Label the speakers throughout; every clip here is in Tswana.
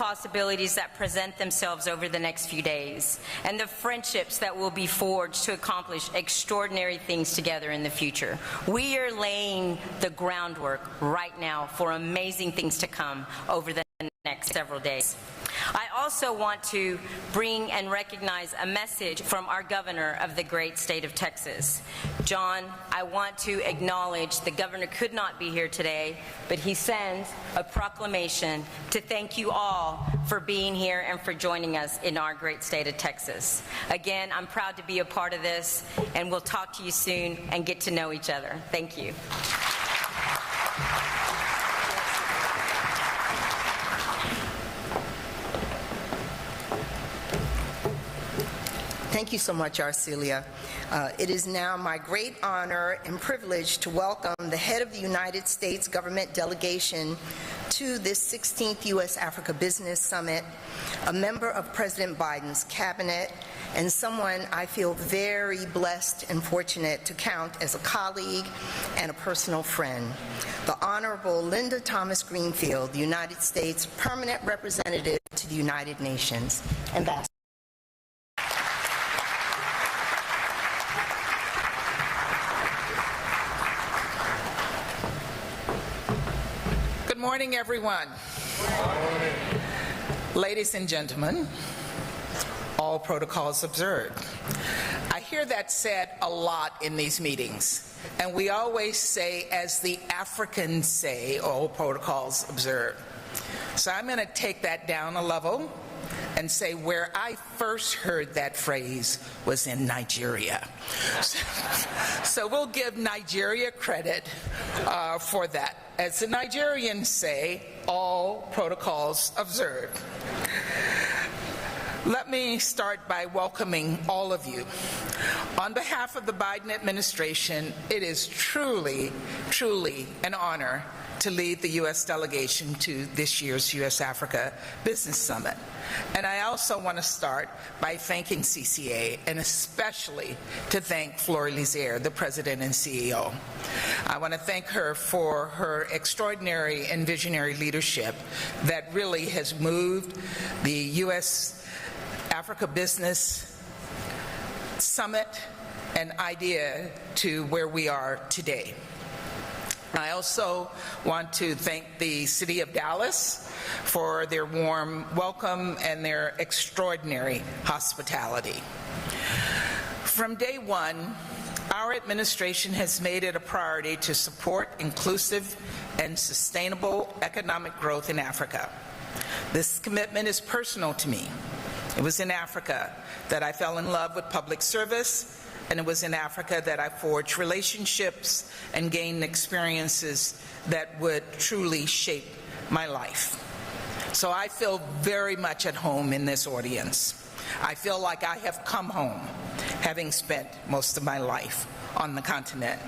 Speaker 1: possibilities that present themselves over the next few days, and the friendships that will be forged to accomplish extraordinary things together in the future. We are laying the groundwork right now for amazing things to come over the next several days. I also want to bring and recognize a message from our governor of the great state of Texas. John, I want to acknowledge the governor could not be here today, but he sends a proclamation to thank you all for being here and for joining us in our great state of Texas. Again, I'm proud to be a part of this, and we'll talk to you soon and get to know each other. Thank you.
Speaker 2: Thank you so much, Arcelia. It is now my great honor and privilege to welcome the head of the United States government delegation to this 16th U.S.-Africa Business Summit, a member of President Biden's cabinet, and someone I feel very blessed and fortunate to count as a colleague and a personal friend, the Honorable Linda Thomas Greenfield, the United States Permanent Representative to the United Nations. Ambassador.
Speaker 3: Good morning, everyone. Good morning. Ladies and gentlemen, all protocols observed. I hear that said a lot in these meetings, and we always say, as the Africans say, all protocols observed. So I'm going to take that down a level and say where I first heard that phrase was in Nigeria. So we'll give Nigeria credit for that. As the Nigerians say, all protocols observed. Let me start by welcoming all of you. On behalf of the Biden administration, it is truly, truly an honor to lead the U.S. delegation to this year's U.S.-Africa Business Summit. And I also want to start by thanking CCA, and especially to thank Fleur Lizier, the President and CEO. I want to thank her for her extraordinary and visionary leadership that really has moved the U.S.-Africa Business Summit and idea to where we are today. I also want to thank the City of Dallas for their warm welcome and their extraordinary hospitality. From day one, our administration has made it a priority to support inclusive and sustainable economic growth in Africa. This commitment is personal to me. It was in Africa that I fell in love with public service, and it was in Africa that I forged relationships and gained experiences that would truly shape my life. So I feel very much at home in this audience. I feel like I have come home, having spent most of my life on the continent.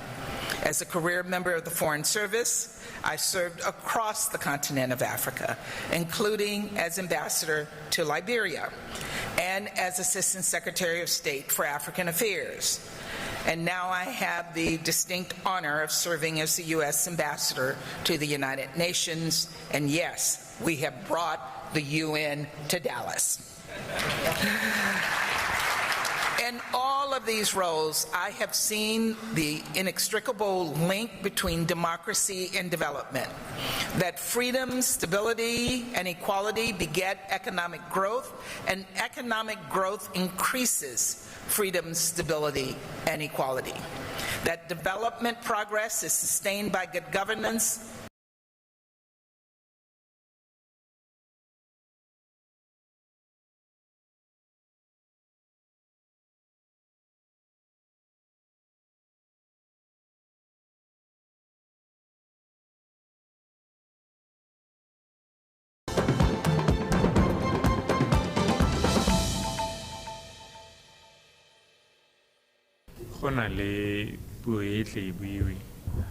Speaker 3: As a career member of the Foreign Service, I served across the continent of Africa, including as ambassador to Liberia and as Assistant Secretary of State for African Affairs. And now I have the distinct honor of serving as the U.S. Ambassador to the United Nations. And yes, we have brought the UN to Dallas. In all of these roles, I have seen the inextricable link between democracy and development, that freedom, stability, and equality beget economic growth, and economic growth increases freedom, stability, and equality, that development progress is sustained by good governance,
Speaker 4: go na le puo e tle e buiwe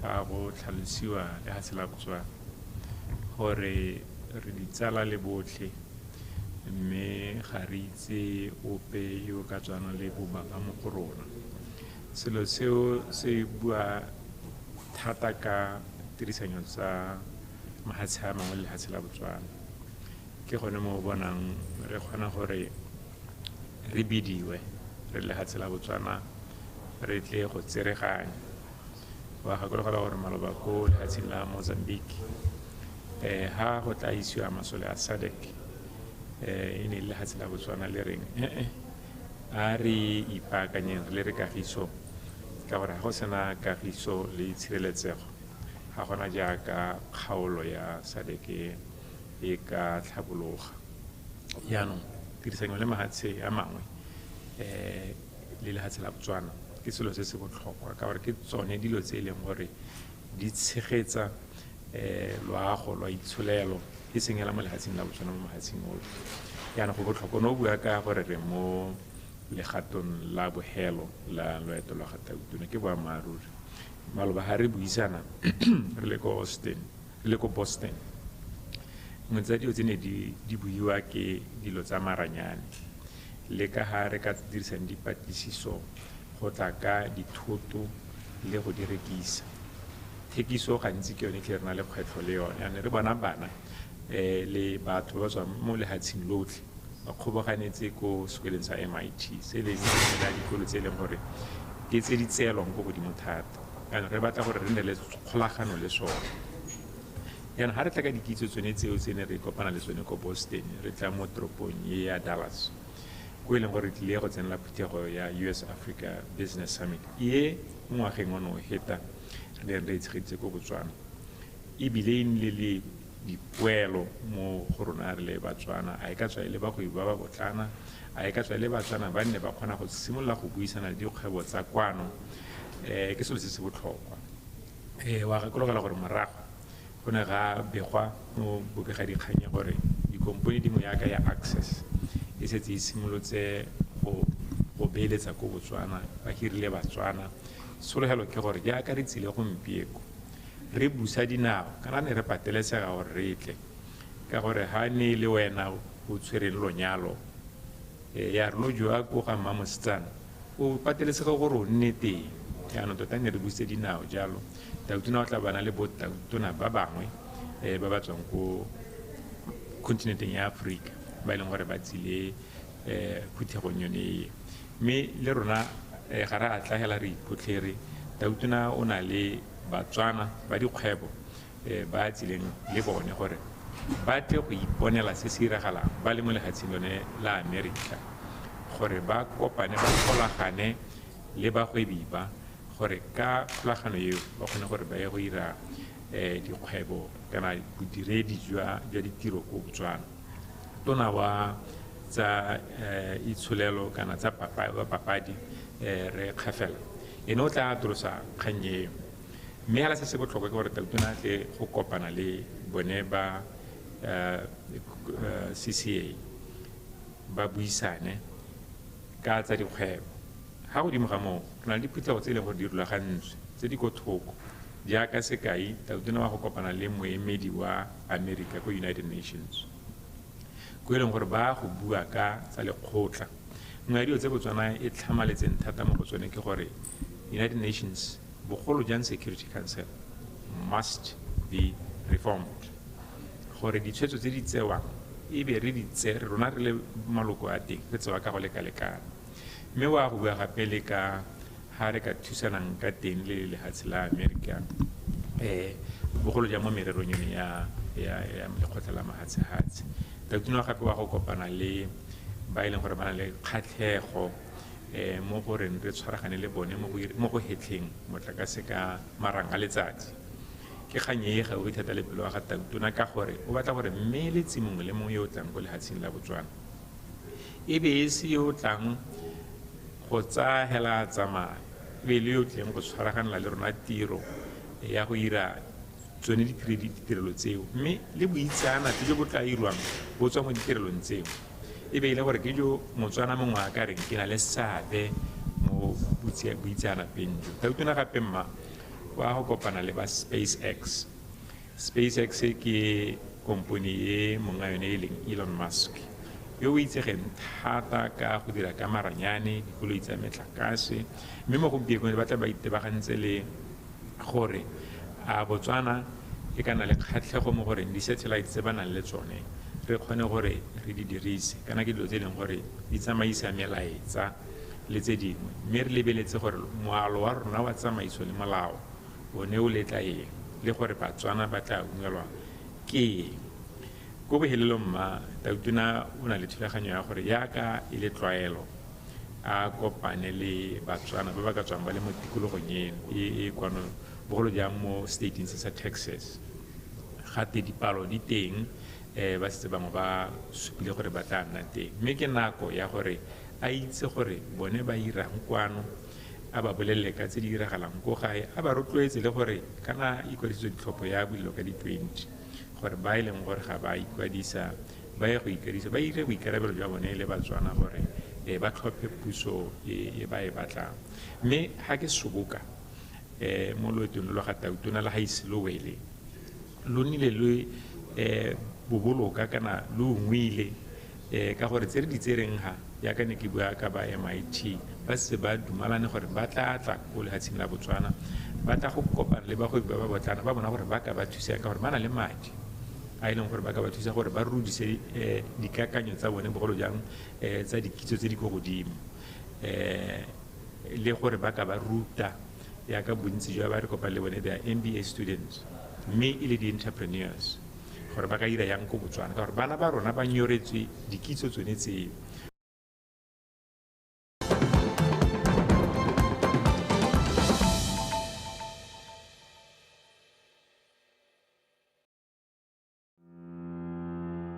Speaker 4: ga go tlhalosiwa le ga se la Botswana gore re ditsala le botlhe mme ga re itse ope yo ka tswana le bobaba mo go rona. Selo seo se bua thata ka tirisanyo tsa mahatshe a mangwe le lehatshe la Botswana. ke gone mo bonang re kgona gore re bidiwe re lehatshe la Botswana re tle go tsereganya wa gakologela gore maloba ko lehatsheng la Mozambique ha go tla isiwa masole a SADC e ne lehatshe la Botswana le reng a re ipaakanyeng le re kagiso ka gore go sena kagiso le tshireletsego ga gona jaaka kgaolo ya SADC e ka tlhabologa yaanong tirisanyo le mahatshe a mangwe le lehatshe la Botswana ke selo se se botlhokwa ka gore ke tsone dilo tse e leng gore di tshegetsa loago lwa itsholelo e sengela mo lehatsheng la Botswana mo mahatsheng otlhe yaanong go botlhokwa no bua ka gore re mo legatong la bohelo la loeto lwa ga Tautona ke boammaaruri maloba ha re buisana re le ko Boston ngwe tsa dilo tse ne di buiwa ke dilo tsa maranyane le ka ha re ka dirisang dipatlisiso go tla ka dithoto le go di rekisa thekiso gantsi ke yone ke re na le kgwetlho le yone ane re bona bana le batho ba tswang mo lehatsheng lotlhe ba kgoboganetse ko sekolong sa MIT se le la dikolo tse e leng gore ke tse di tseelwang ko godimo thata ane re batla gore re nne le kgolagano le sone yaanong ha re tla ka dikitso tsone tseo tse ne re kopana le tsone ko Boston re tla mo toropong e ya Dallas ko e leng gore tlile go tsenela phuthego ya US Africa Business Summit e ngwageng ono heta re re tshegetse ko Botswana ebile le dipoelo mo go rona re le Batswana a e ka tswa le ba go iba ba botlana a e ka tswa le Batswana ba nne ba kgona go simolola go buisana le dikgwebo tsa kwano ke selo se se botlhokwa wa gakologela gore morago go ne ga begwa mo bobegadikgang gore dikomponi dingwe yaka ya Access e setse e simolotse go beeletsa ko Botswana ba hirile Batswana sologelo ke gore jaaka re tsile gompieko re busa dinao kana ne re patelesega gore re tle ka gore ha ne le wena o tshwereng lonyalo ya re lo jwa ko ga Mmamosetsana o patelesega gore o nne teng yaanong tota ne re buse dinao jalo Tautona o tla bana le botautona ba bangwe ba ba tswang ko kontinenteng ya Afrika ba e leng gore ba tsile phuthegong yone e mme le rona ga re a tlagela re iphotlhere Tautona o na le Batswana ba dikgwebo ba tsileng le bone gore ba tle go iponela se se iragalang ba le mo lehatsheng lone la America gore ba kopane ba golagane le bagwebi ba gore ka kgolagano eo ba kgone gore ba ye go ira dikgwebo kana bodiredi jwa ditiro ko Botswana tona wa tsa itsholelo kana tsa papadi re Kgafela ene o tla atolosa kgang eo mme hala se se botlhokwa ke gore Tautona tle go kopana le bone ba CCA ba buisane ka tsa dikgwebo ha godimo ga moo re na le diphuthego tse e leng gore di rulagantswe tse di ko thoko jaaka sekai Tautona wa go kopana le moemedi wa America ko United Nations ko e leng gore ba go bua ka tsa lekgotla nngwe ya dilo tse Botswana e tlhamaletseng thata mo go tsone ke gore United Nations bogolo jang Security Council must be reformed gore ditshwetso tse di tsewang e be re di tsere rona re le maloko a teng re tsewa ka go lekalekana mme wa go bua gape le ka ha re ka thusanang ka teng le lehatshe la America bogolo jang mo mererong yone ya lekgotla la mahatshehatshe Tautona gape wa go kopana le ba e leng gore ba na le kgatlhego mo gore re tshwaragane le bone mo go hetleng motlakase ka marang a letsatsi ke kganye ga o ithata le pelo wa ga Tautona ka gore o batla gore mmeletsi mongwe le mongwe yo o tlang go lehatsheng la Botswana e be e se yo o tlang go tsahela tsamaya be le yo tleng go tshwaraganela le rona tiro ya go ira tsone ditirelo tseo mme le boitseanape jo bo tla irwang bo tswa mo ditirelong tseo e be ile gore ke jo Motswana mongwe a ka reng ke na le seabe mo boitseanapeng jo Tautona gape mma wa go kopana le ba SpaceX ke komponi e monga yone e leng Elon Musk yo o itsegeng thata ka go dira ka maranyane dikoloi tsa metlakase mme mo gompiekong ba tla ba itebagantse le gore a Botswana e kana le kgatlhego mo gore di-satellite tse ba nang le tsone re kgone gore re di dirise kana ke dilo tse leng gore di tsamaisa melaetsa le tse dingwe mme re lebeletse gore moalo wa rona wa tsamaiso le molao o ne o letla eng le gore batswana ba tla ungwelwa ke eng ko bohelelong mma Tautona o na le thulaganyo ya gore yaka e le tlwaelo a kopane le batswana ba ba ka tswang ba le mo tikologong eno e kwano bogolo jang mo stateng se sa Texas gate dipalo di teng ba setse bangwe ba supile gore ba tla nna teng mme ke nako ya gore a itse gore bone ba irang kwano a ba bolelele ka tse di iragalang ko gae a ba rotloetse le gore kana ikwadisitswe ditlhopho ya bolelo ka di-20 gore ba e leng gore ga ba ikwadisa ba ye go ikwadisa ba ire boikarabelo jwa bone le batswana gore ba tlhophe puso e ba e batlang mme ga ke soboka mo loetong lo ga Tautona le ga ise lo wele lo nnile le boboloka kana lo ngwile ka gore tse re di tsereng ga yaka ne ke bua ka ba MIT ba se ba dumalane gore ba tla go lehatsheng la Botswana ba tla go kopana le bagwebi ba botlana ba bona gore ba ka ba thusa ka gore ba na le madi a e leng gore ba ka ba thusa gore ba rudise dikakanyo tsa bone bogolo jang tsa dikitso tse di go godimo le gore ba ka ba ruta yaka bontsi jwa ba re kopana le bone they are MBA students mme e le di-entrepreneurs gore ba ka ira yang ko Botswana ka gore bana ba rona ba nyoretswe dikitso tsone tseo.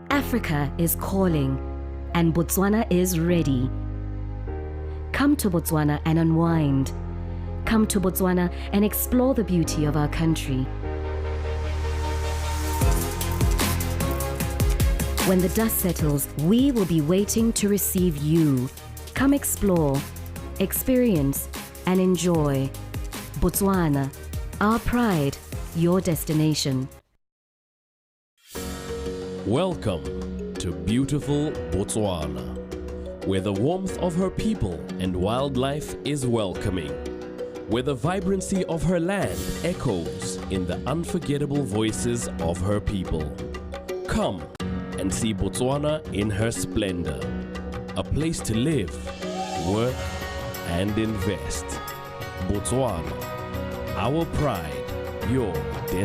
Speaker 5: Africa is calling, and Botswana is ready. Come to Botswana and unwind. Come to Botswana and explore the beauty of our country. When the dust settles, we will be waiting to receive you. Come explore, experience, and enjoy. Botswana, our pride, your destination.
Speaker 6: Welcome to beautiful Botswana, where the warmth of her people and wildlife is welcoming, where the vibrancy of her land echoes in the unforgettable voices of her people. Come and see Botswana in her splendor, a place to live, work, and invest. Botswana, our pride, your